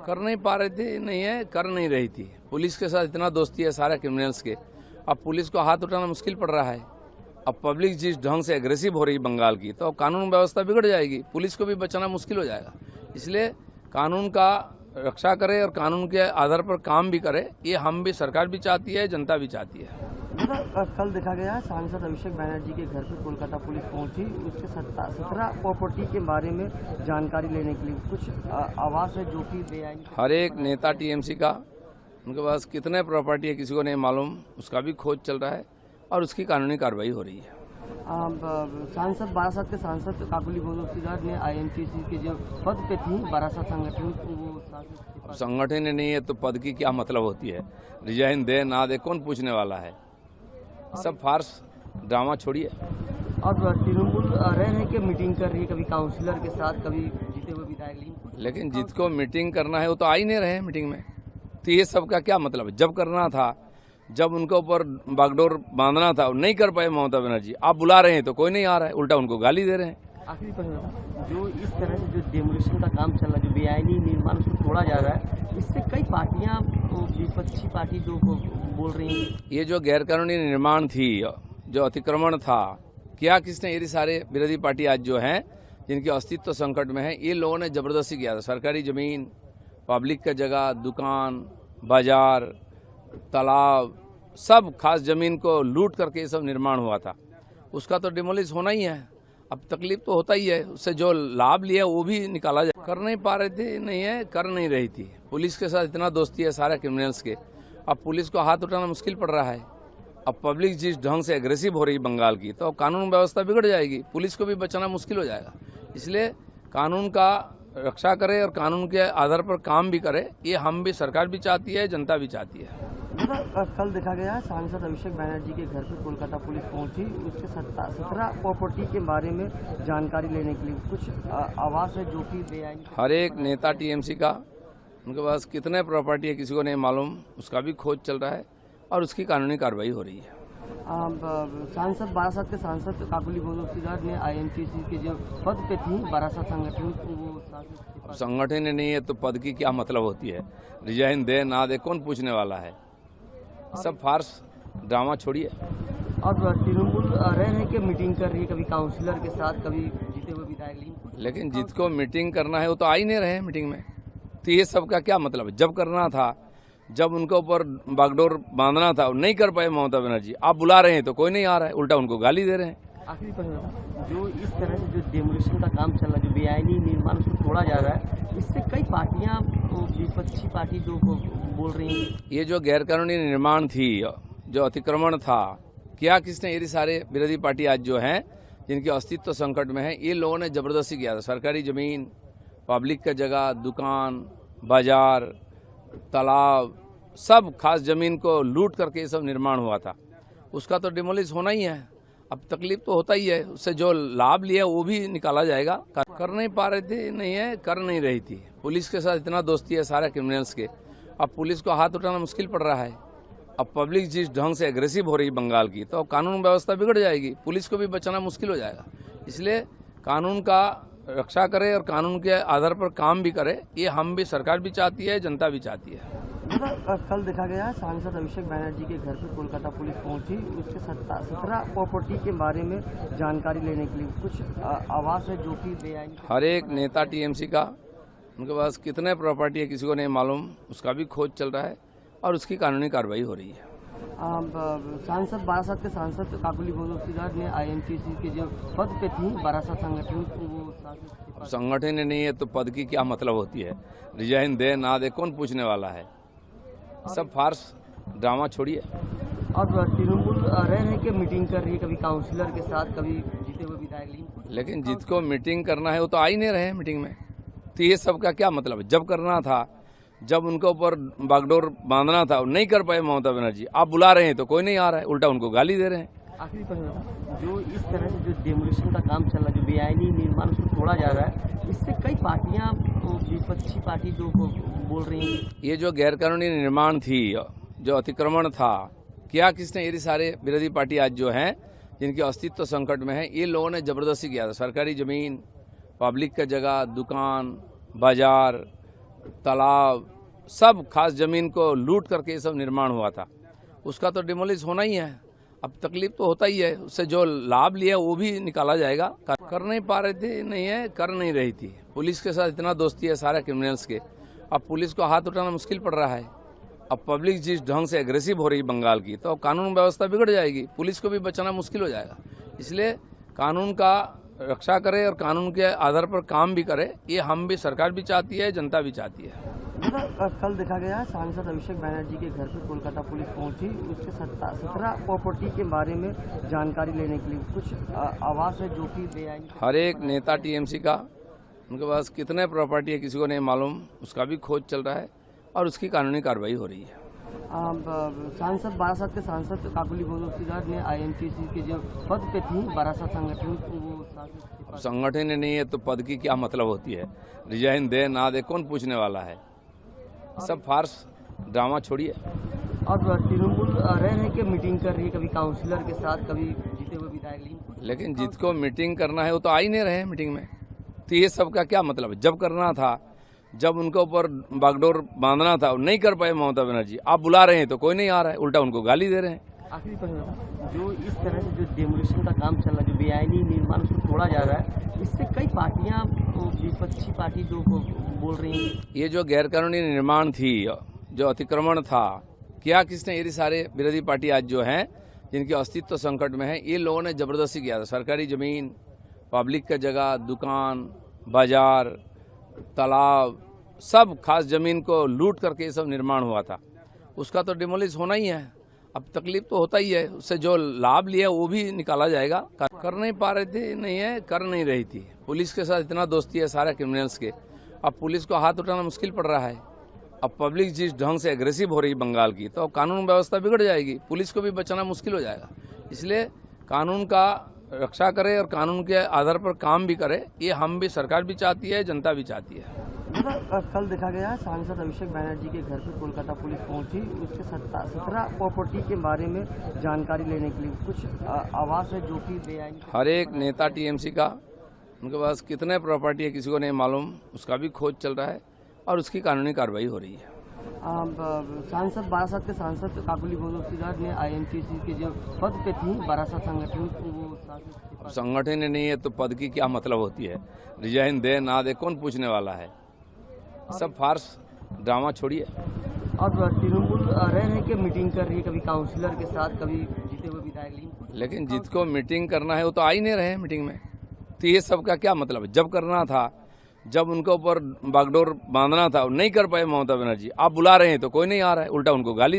कर नहीं पा रही थी, नहीं है, कर नहीं रही थी। पुलिस के साथ इतना दोस्ती है सारे क्रिमिनल्स के, अब पुलिस को हाथ उठाना मुश्किल पड़ रहा है। अब पब्लिक जिस ढंग से एग्रेसिव हो रही है बंगाल की, तो अब कानून व्यवस्था बिगड़ जाएगी, पुलिस को भी बचाना मुश्किल हो जाएगा। इसलिए कानून का रक्षा करे और कानून के आधार पर काम भी करे, ये हम भी, सरकार भी चाहती है, जनता भी चाहती है। कल देखा गया सांसद अभिषेक बैनर्जी के घर पे कोलकाता पुलिस पहुंची, उसके 17 प्रॉपर्टी के बारे में जानकारी लेने के लिए। कुछ आवास है जो कि बेआईनी, हर एक नेता टीएमसी का, उनके पास कितने प्रॉपर्टी है किसी को नहीं मालूम, उसका भी खोज चल रहा है और उसकी कानूनी कार्रवाई हो रही है। सांसद बारासात के सांसद काकुली भोजोसीदार ने आईएमसीसी के जो पद पे थी बारासात संगठन को, वो संगठन नहीं है तो पद की क्या मतलब होती है? रिजाइन दे ना दे कौन पूछने वाला है? सब फार्स ड्रामा छोड़िए। और तृणमूल रह रहे कि मीटिंग कर रही है, कभी काउंसिलर के साथ, कभी जीते हुए विधायक। लेकिन जिसको मीटिंग करना है वो तो आ ही नहीं रहे हैं मीटिंग में, तो ये सब का क्या मतलब है? जब करना था, जब उनके ऊपर बागडोर बांधना था, नहीं कर पाए ममता बनर्जी। आप बुला रहे हैं तो कोई नहीं आ रहा है, उल्टा उनको गाली दे रहे हैं। आखिरी प्रश्न, जो इस तरह से जो डेमोलिशन का काम चल रहा है, जो बेआईनी निर्माण उसको तोड़ा जा रहा है, इससे कई पार्टियां, विपक्षी पार्टी जो बोल रही हैं, ये जो गैरकानूनी निर्माण थी, जो अतिक्रमण था, क्या किसने? ये सारे विरोधी पार्टी आज जो हैं, जिनके अस्तित्व संकट में है, ये लोगों ने जबरदस्ती किया था। सरकारी जमीन, पब्लिक का जगह, दुकान, बाजार, तालाब, सब खास जमीन को लूट करके ये सब निर्माण हुआ था। उसका तो डिमोलिश होना ही है। अब तकलीफ तो होता ही है, उससे जो लाभ लिया वो भी निकाला जाए। कर नहीं पा रही थी, नहीं है, कर नहीं रही थी। पुलिस के साथ इतना दोस्ती है सारे क्रिमिनल्स के, अब पुलिस को हाथ उठाना मुश्किल पड़ रहा है। अब पब्लिक जिस ढंग से एग्रेसिव हो रही है बंगाल की, तो अब कानून व्यवस्था बिगड़ जाएगी, पुलिस को भी बचाना मुश्किल हो जाएगा। इसलिए कानून का रक्षा करे और कानून के आधार पर काम भी करे, ये हम भी, सरकार भी चाहती है, जनता भी चाहती है। कल देखा गया सांसद अभिषेक बैनर्जी के घर पे कोलकाता पुलिस पहुंची, उसके 17 प्रॉपर्टी के बारे में जानकारी लेने के लिए। कुछ आवास है जो कि बेआईनी, हर एक नेता टीएमसी का, उनके पास कितने प्रॉपर्टी है किसी को नहीं मालूम, उसका भी खोज चल रहा है और उसकी कानूनी कार्रवाई हो रही है। सांसद बारासात के सांसद काकुली भोजोसीदार ने आईएमसीसी के जो पद पे थी बारासात संगठन को, वो संगठन नहीं है तो पद की क्या मतलब होती है? रिजाइन दे ना दे कौन पूछने वाला है? सब फार्स ड्रामा छोड़िए। और तृणमूल रह रहे कि मीटिंग कर रही है, कभी काउंसिलर के साथ, कभी जीते हुए विधायक। लेकिन जिसको मीटिंग करना है वो तो आ ही नहीं रहे हैं मीटिंग में, तो ये सब का क्या मतलब है? जब करना था, जब उनके ऊपर बागडोर बांधना था, नहीं कर पाए ममता बनर्जी। आप बुला रहे हैं तो कोई नहीं आ रहा है, उल्टा उनको गाली दे रहे हैं। आखिरी प्रश्न, जो इस तरह से जो डेमोलिशन का काम चल रहा है, जो बेआईनी निर्माण उसको तोड़ा जा रहा है, इससे कई पार्टियां, विपक्षी पार्टी जो बोल रही हैं, ये जो गैरकानूनी निर्माण थी, जो अतिक्रमण था, क्या किसने? ये सारे विरोधी पार्टी आज जो हैं, जिनके अस्तित्व संकट में है, ये लोगों ने जबरदस्ती किया था। सरकारी जमीन, पब्लिक का जगह, दुकान, बाजार, तालाब, सब खास जमीन को लूट करके ये सब निर्माण हुआ था। उसका तो डिमोलिश होना ही है। अब तकलीफ तो होता ही है, उससे जो लाभ लिया वो भी निकाला जाएगा। कर नहीं पा रही थी, नहीं है, कर नहीं रही थी। पुलिस के साथ इतना दोस्ती है सारे क्रिमिनल्स के, अब पुलिस को हाथ उठाना मुश्किल पड़ रहा है। अब पब्लिक जिस ढंग से एग्रेसिव हो रही है बंगाल की, तो अब कानून व्यवस्था बिगड़ जाएगी, पुलिस को भी बचाना मुश्किल हो जाएगा। इसलिए कानून का रक्षा करे और कानून के आधार पर काम भी करे, ये हम भी, सरकार भी चाहती है, जनता भी चाहती है। कल देखा गया सांसद अभिषेक बैनर्जी के घर पे कोलकाता पुलिस पहुंची, उसके 17 प्रॉपर्टी के बारे में जानकारी लेने के लिए। कुछ आवास है जो कि बेआईनी, हर एक नेता टीएमसी का, उनके पास कितने प्रॉपर्टी है किसी को नहीं मालूम, उसका भी खोज चल रहा है और उसकी कानूनी कार्रवाई हो रही है। सांसद बारासात के सांसद काकुली भोजोसीदार ने आईएमसीसी के जो पद पे थी बारासात संगठन को, वो संगठन नहीं है तो पद की क्या मतलब होती है? रिजाइन दे ना दे कौन पूछने वाला है? सब फार्स ड्रामा छोड़िए। और तृणमूल रह रहे कि मीटिंग कर रही है, कभी काउंसिलर के साथ, कभी जीते हुए विधायक। लेकिन जिसको मीटिंग करना है वो तो आ ही नहीं रहे हैं मीटिंग में, तो ये सब का क्या मतलब है? जब करना था, जब उनके ऊपर बागडोर बांधना था, नहीं कर पाए ममता बनर्जी। आप बुला रहे हैं तो कोई नहीं आ रहा है, उल्टा उनको गाली दे रहे हैं। आखिरी प्रश्न, जो इस तरह से जो डेमोलिशन का काम चल रहा है, जो बेआईनी निर्माण उसको तोड़ा जा रहा है, इससे कई पार्टियां, विपक्षी पार्टी जो बोल रही हैं, ये जो गैरकानूनी निर्माण थी, जो अतिक्रमण था, क्या किसने? ये सारे विरोधी पार्टी आज जो हैं, जिनके अस्तित्व संकट में है, ये लोगों ने जबरदस्ती किया था। सरकारी जमीन, पब्लिक का जगह, दुकान, बाजार, तालाब, सब खास जमीन को लूट करके ये सब निर्माण हुआ था। उसका तो डिमोलिश होना ही है। अब तकलीफ तो होता ही है, उससे जो लाभ लिया वो भी निकाला जाएगा। कर नहीं पा रहे थे, नहीं है, कर नहीं रही थी। पुलिस के साथ इतना दोस्ती है सारे क्रिमिनल्स के, अब पुलिस को हाथ उठाना मुश्किल पड़ रहा है। अब पब्लिक जिस ढंग से एग्रेसिव हो रही बंगाल की, तो कानून व्यवस्था बिगड़ जाएगी, पुलिस को भी बचाना मुश्किल हो जाएगा। इसलिए कानून का रक्षा करे और कानून के आधार पर काम भी करे, ये हम भी, सरकार भी चाहती है, जनता भी चाहती है। कल देखा गया सांसद अभिषेक बैनर्जी के घर पे कोलकाता पुलिस पहुंची, उसके 17 प्रॉपर्टी के बारे में जानकारी लेने के लिए। कुछ आवास है जो कि बेआईनी। हर एक नेता टीएमसी का, उनके पास कितने प्रॉपर्टी है किसी को नहीं मालूम, उसका भी खोज चल रहा है और उसकी कानूनी कार्रवाई हो रही है। सांसद बारासात के सांसद काबुली भोजोसीदार ने आईएनटीसी के जो पद पे थी बारासात संगठन को, वो संगठन नहीं है तो पद की क्या मतलब होती है? रिजाइन दे ना दे कौन पूछने वाला है? सब फार्स ड्रामा छोड़िए। और तृणमूल रह के मीटिंग कर रही है, कभी काउंसिलर के साथ, कभी जीते हुए विधायक। लेकिन जिसको मीटिंग करना है वो तो आ ही नहीं रहे मीटिंग में, तो ये सब का क्या मतलब? जब करना था, जब उनके ऊपर बागडोर बांधना था, नहीं कर पाए ममता बनर्जी। आप बुला रहे हैं तो कोई नहीं आ रहा है, उल्टा उनको गाली दे रहे हैं। आखिरी प्रश्न, जो इस तरह से जो डेमोलिशन का काम चल रहा है, जो बेआईनी निर्माण उसको तोड़ा जा रहा है, इससे कई पार्टियां, विपक्षी पार्टी जो बोल रही हैं, ये जो गैरकानूनी निर्माण थी, जो अतिक्रमण था, क्या किसने? ये सारे विरोधी पार्टी आज जो हैं, जिनके अस्तित्व संकट में है, ये लोगों ने जबरदस्ती किया था। सरकारी जमीन, पब्लिक का जगह, दुकान, बाजार, तालाब, सब खास जमीन को लूट करके ये सब निर्माण हुआ था। उसका तो डिमोलिश होना ही है। अब तकलीफ तो होता ही है, उससे जो लाभ लिया वो भी निकाला जाएगा। कर नहीं पा रहे थे, नहीं है, कर नहीं रही थी। पुलिस के साथ इतना दोस्ती है सारे क्रिमिनल्स के, अब पुलिस को हाथ उठाना मुश्किल पड़ रहा है। अब पब्लिक जिस ढंग से एग्रेसिव हो रही बंगाल की, तो कानून व्यवस्था बिगड़ जाएगी, पुलिस को भी बचाना मुश्किल हो जाएगा। इसलिए कानून का रक्षा करे और कानून के आधार पर काम भी करे, ये हम भी, सरकार भी चाहती है, जनता भी चाहती है। कल देखा गया सांसद अभिषेक बैनर्जी के घर पे कोलकाता पुलिस पहुंची, उसके 17 प्रॉपर्टी के बारे में जानकारी लेने के लिए। कुछ आवास है जो कि बेआईनी। हर एक नेता टीएमसी का, उनके पास कितने प्रॉपर्टी है किसी को नहीं मालूम, उसका भी खोज चल रहा है और उसकी कानूनी कार्रवाई हो रही है। सांसद बारासात के सांसद काबुली भोजोसीदार ने आईएनटीसी के जो पद पे थी बारासात संगठन को, वो संगठन नहीं है तो पद की क्या मतलब होती है? रिजाइन दे ना दे कौन पूछने वाला है? सब फार्स ड्रामा छोड़िए। और तृणमूल रह के मीटिंग कर रही है, कभी काउंसिलर के साथ, कभी जीते हुए विधायक। लेकिन जिसको मीटिंग करना है वो तो आ ही नहीं रहे मीटिंग में, तो ये सब का क्या मतलब? जब करना था, जब उनके ऊपर बागडोर बांधना था, नहीं कर पाए ममता बनर्जी। आप बुला रहे हैं तो कोई नहीं आ रहा है, उल्टा उनको गाली दे